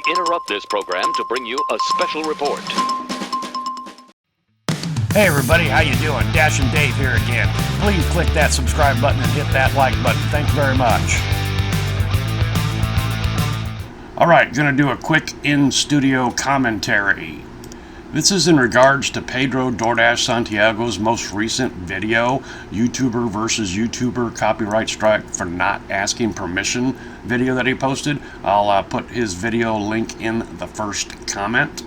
interrupt this program to bring you a special report. Hey everybody, how you doing? Dash and Dave here again. Please click that subscribe button and hit that like button. Thank you very much. Alright, gonna do a quick in-studio commentary. This is in regards to Pedro Doordash Santiago's most recent video, YouTuber versus YouTuber copyright strike for not asking permission video that he posted. I'll put his video link in the first comment.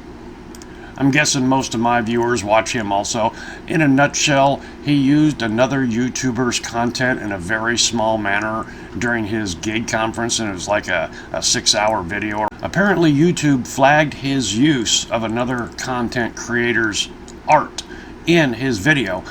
I'm guessing most of my viewers watch him also. In a nutshell, he used another YouTuber's content in a very small manner during his gig conference, and it was like a 6-hour video. Apparently YouTube flagged his use of another content creator's art in his video.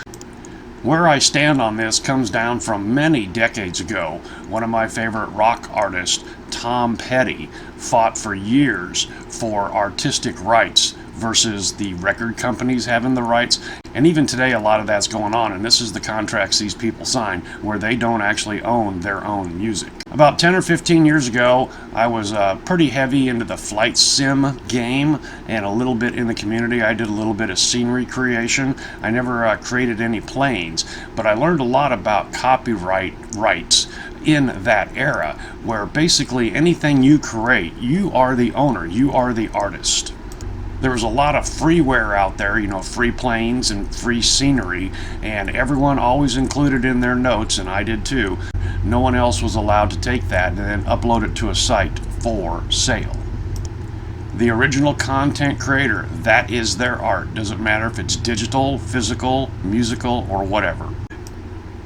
Where I stand on this comes down from many decades ago. One of my favorite rock artists, Tom Petty, fought for years for artistic rights versus the record companies having the rights. And even today, a lot of that's going on, and this is the contracts these people sign, where they don't actually own their own music. About 10 or 15 years ago, I was pretty heavy into the flight sim game and a little bit in the community. I did a little bit of scenery creation. I never created any planes, but I learned a lot about copyright rights in that era, where basically anything you create, you are the owner, you are the artist. There was a lot of freeware out there, you know, free planes and free scenery, and everyone always included in their notes, and I did too, no one else was allowed to take that and then upload it to a site for sale. The original content creator, that is their art. Doesn't matter if it's digital, physical, musical, or whatever.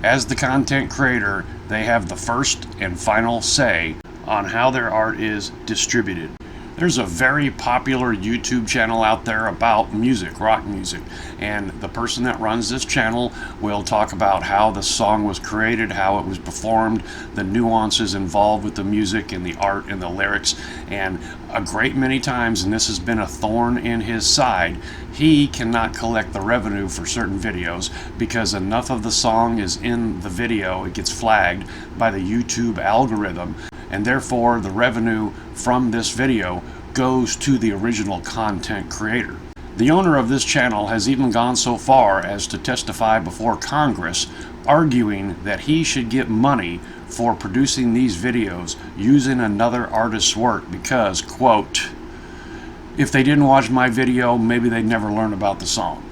As the content creator, they have the first and final say on how their art is distributed. There's a very popular YouTube channel out there about music, rock music, and the person that runs this channel will talk about how the song was created, how it was performed, the nuances involved with the music and the art and the lyrics, and a great many times, and this has been a thorn in his side, he cannot collect the revenue for certain videos because enough of the song is in the video, it gets flagged by the YouTube algorithm, and therefore the revenue from this video goes to the original content creator. The owner of this channel has even gone so far as to testify before Congress, arguing that he should get money for producing these videos using another artist's work because, quote, if they didn't watch my video, maybe they'd never learn about the song.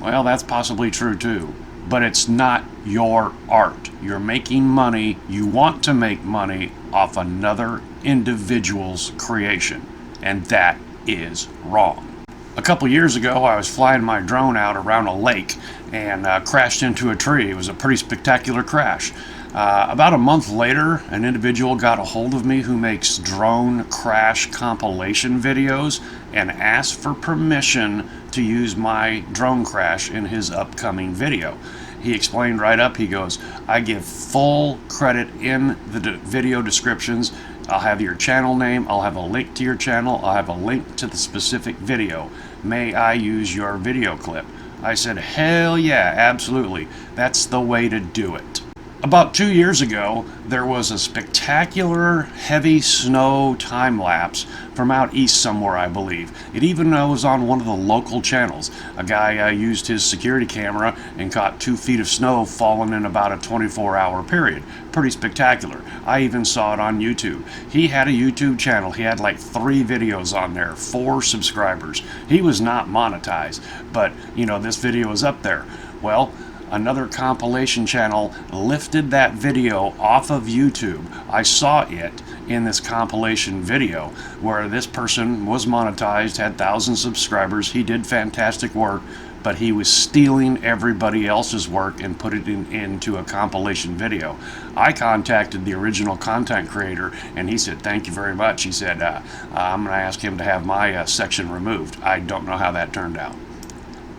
Well, that's possibly true too. But it's not your art. You're making money, you want to make money off another individual's creation, and that is wrong. A couple years ago, I was flying my drone out around a lake and crashed into a tree. It was a pretty spectacular crash. About a month later, an individual got a hold of me who makes drone crash compilation videos and asked for permission to use my drone crash in his upcoming video. He explained right up, he goes, I give full credit in the video descriptions. I'll have your channel name, I'll have a link to your channel, I'll have a link to the specific video. May I use your video clip? I said, hell yeah, absolutely. That's the way to do it. About 2 years ago, there was a spectacular heavy snow time lapse from out east somewhere, I believe. It even was on one of the local channels. A guy used his security camera and caught 2 feet of snow falling in about a 24-hour period. Pretty spectacular. I even saw it on YouTube. He had a YouTube channel. He had like 3 videos on there, 4 subscribers. He was not monetized, but you know, this video is up there. Well, another compilation channel lifted that video off of YouTube. I saw it in this compilation video where this person was monetized, had 1,000 subscribers. He did fantastic work, but he was stealing everybody else's work and put it into a compilation video. I contacted the original content creator and he said, thank you very much. He said, I'm going to ask him to have my section removed. I don't know how that turned out.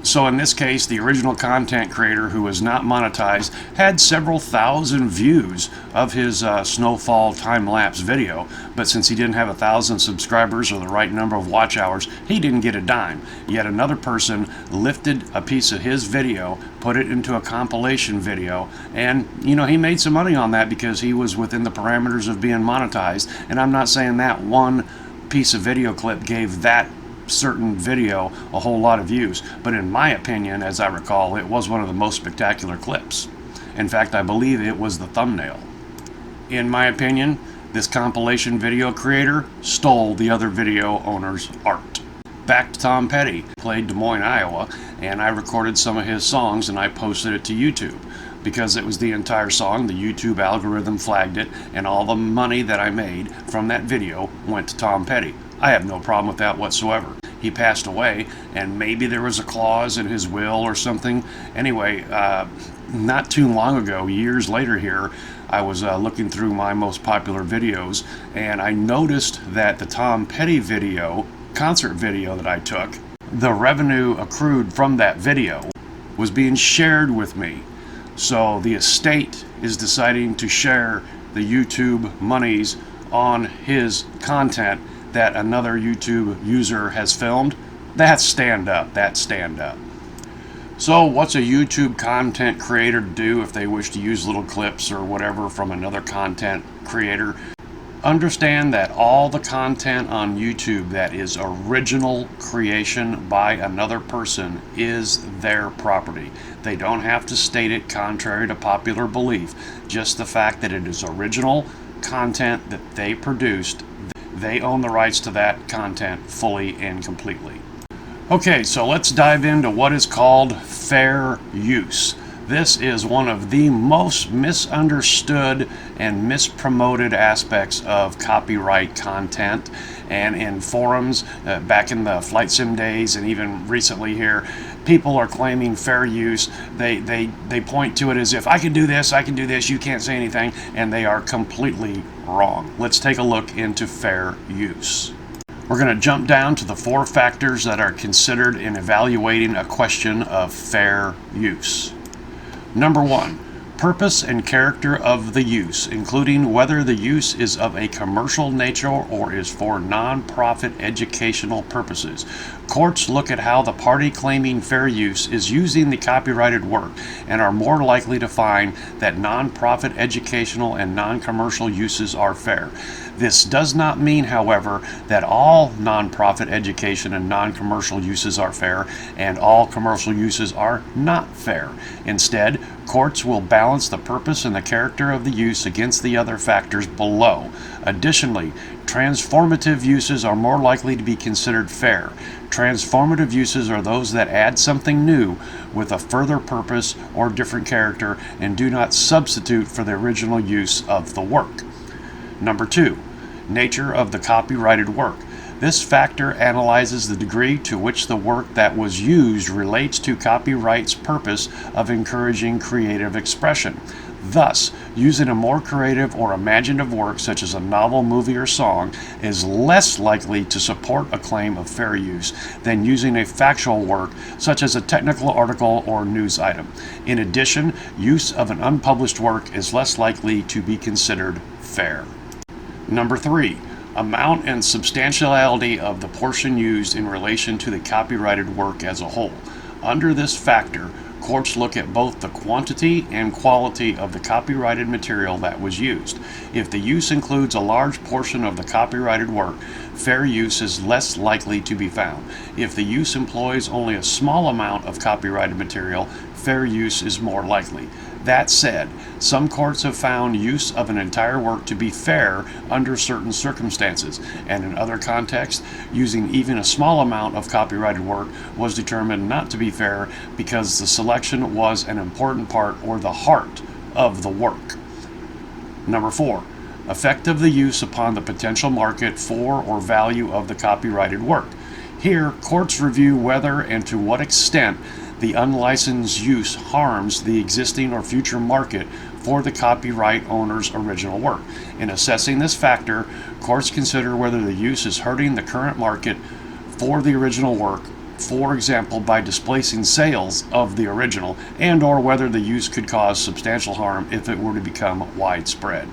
So in this case, the original content creator who was not monetized had several thousand views of his snowfall time-lapse video, but since he didn't have 1,000 subscribers or the right number of watch hours, he didn't get a dime. Yet another person lifted a piece of his video, put it into a compilation video, and you know, he made some money on that because he was within the parameters of being monetized. And I'm not saying that one piece of video clip gave that certain video a whole lot of views, but in my opinion, as I recall, it was one of the most spectacular clips. In fact, I believe it was the thumbnail. In my opinion, this compilation video creator stole the other video owner's art. Back to Tom Petty. Played Des Moines, Iowa, and I recorded some of his songs and I posted it to YouTube. Because it was the entire song, the YouTube algorithm flagged it, and all the money that I made from that video went to Tom Petty. I have no problem with that whatsoever. He passed away, and maybe there was a clause in his will or something. Anyway, not too long ago, years later here, I was looking through my most popular videos, and I noticed that the Tom Petty video, concert video that I took, the revenue accrued from that video was being shared with me. So the estate is deciding to share the YouTube monies on his content that another YouTube user has filmed. That's stand up. That's stand up. So what's a YouTube content creator do if they wish to use little clips or whatever from another content creator? Understand that all the content on YouTube that is original creation by another person is their property. They don't have to state it contrary to popular belief. Just the fact that it is original content that they produced, they own the rights to that content fully and completely. Okay, so let's dive into what is called fair use. This is one of the most misunderstood and mispromoted aspects of copyright content. And in forums, back in the flight sim days and even recently here, people are claiming fair use. They point to it as if I can do this, you can't say anything, and they are completely wrong. Let's take a look into fair use. We're going to jump down to the 4 factors that are considered in evaluating a question of fair use. Number 1, purpose and character of the use, including whether the use is of a commercial nature or is for non-profit educational purposes. Courts look at how the party claiming fair use is using the copyrighted work and are more likely to find that non-profit educational and non-commercial uses are fair. This does not mean, however, that all non-profit education and non-commercial uses are fair and all commercial uses are not fair. Instead, courts will balance the purpose and the character of the use against the other factors below. Additionally, transformative uses are more likely to be considered fair. Transformative uses are those that add something new with a further purpose or different character and do not substitute for the original use of the work. Number 2, nature of the copyrighted work. This factor analyzes the degree to which the work that was used relates to copyright's purpose of encouraging creative expression. Thus, using a more creative or imaginative work such as a novel, movie, or song is less likely to support a claim of fair use than using a factual work such as a technical article or news item. In addition, use of an unpublished work is less likely to be considered fair. Number 3, amount and substantiality of the portion used in relation to the copyrighted work as a whole. Under this factor, courts look at both the quantity and quality of the copyrighted material that was used. If the use includes a large portion of the copyrighted work, fair use is less likely to be found. If the use employs only a small amount of copyrighted material, fair use is more likely. That said, some courts have found use of an entire work to be fair under certain circumstances, and in other contexts, using even a small amount of copyrighted work was determined not to be fair because the selection was an important part or the heart of the work. Number 4, effect of the use upon the potential market for or value of the copyrighted work. Here, courts review whether and to what extent the unlicensed use harms the existing or future market for the copyright owner's original work. In assessing this factor, courts consider whether the use is hurting the current market for the original work, for example by displacing sales of the original, and or whether the use could cause substantial harm if it were to become widespread.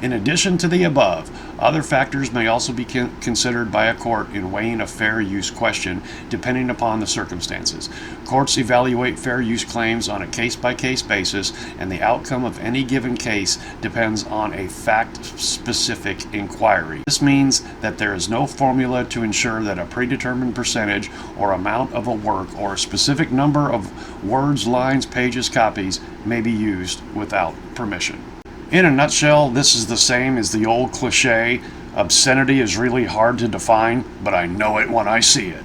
In addition to the above, Other factors may also be considered by a court in weighing a fair use question, depending upon the circumstances. Courts evaluate fair use claims on a case-by-case basis, and the outcome of any given case depends on a fact-specific inquiry. This means that there is no formula to ensure that a predetermined percentage or amount of a work or a specific number of words, lines, pages, copies may be used without permission. In a nutshell, this is the same as the old cliche, obscenity is really hard to define, but I know it when I see it.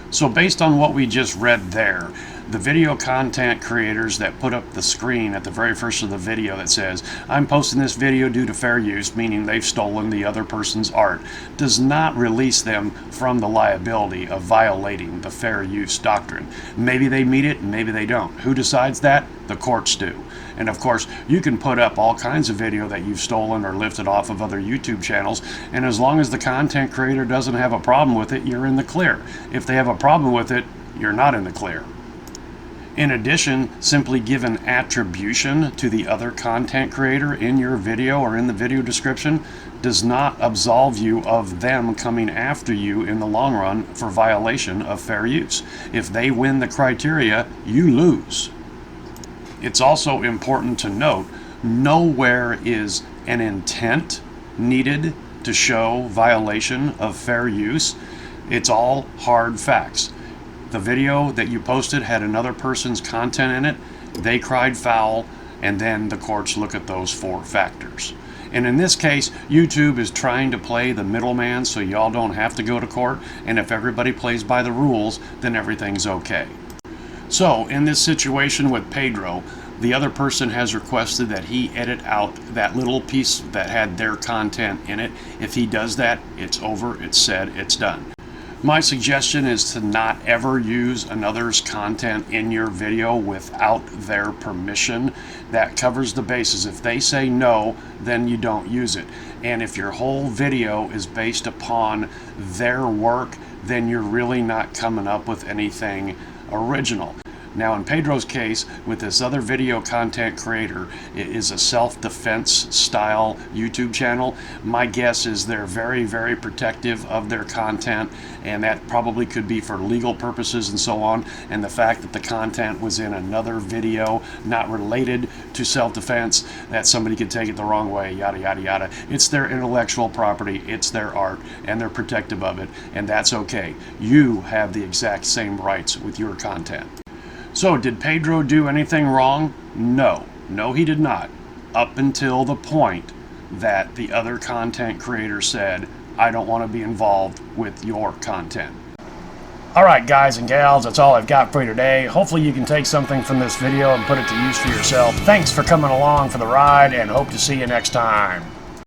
So based on what we just read there, the video content creators that put up the screen at the very first of the video that says, "I'm posting this video due to fair use," meaning they've stolen the other person's art, does not release them from the liability of violating the fair use doctrine. Maybe they meet it, and maybe they don't. Who decides that? The courts do. And of course, you can put up all kinds of video that you've stolen or lifted off of other YouTube channels, and as long as the content creator doesn't have a problem with it, you're in the clear. If they have a problem with it, you're not in the clear. In addition, simply give an attribution to the other content creator in your video or in the video description does not absolve you of them coming after you in the long run for violation of fair use. If they win the criteria, you lose. It's also important to note, nowhere is an intent needed to show violation of fair use. It's all hard facts. The video that you posted had another person's content in it, they cried foul, and then the courts look at those 4 factors. And in this case, YouTube is trying to play the middleman so y'all don't have to go to court, and if everybody plays by the rules, then everything's okay. So, in this situation with Pedro, the other person has requested that he edit out that little piece that had their content in it. If he does that, it's over, it's said, it's done. My suggestion is to not ever use another's content in your video without their permission. That covers the bases. If they say no, then you don't use it. And if your whole video is based upon their work, then you're really not coming up with anything original. Now in Pedro's case, with this other video content creator, it is a self-defense style YouTube channel. My guess is they're very, very protective of their content, and that probably could be for legal purposes and so on. And the fact that the content was in another video not related to self-defense, that somebody could take it the wrong way, yada, yada, yada. It's their intellectual property, it's their art, and they're protective of it, and that's okay. You have the exact same rights with your content. So, did Pedro do anything wrong? No. No, he did not. Up until the point that the other content creator said, "I don't want to be involved with your content." Alright guys and gals, that's all I've got for you today. Hopefully you can take something from this video and put it to use for yourself. Thanks for coming along for the ride, and hope to see you next time.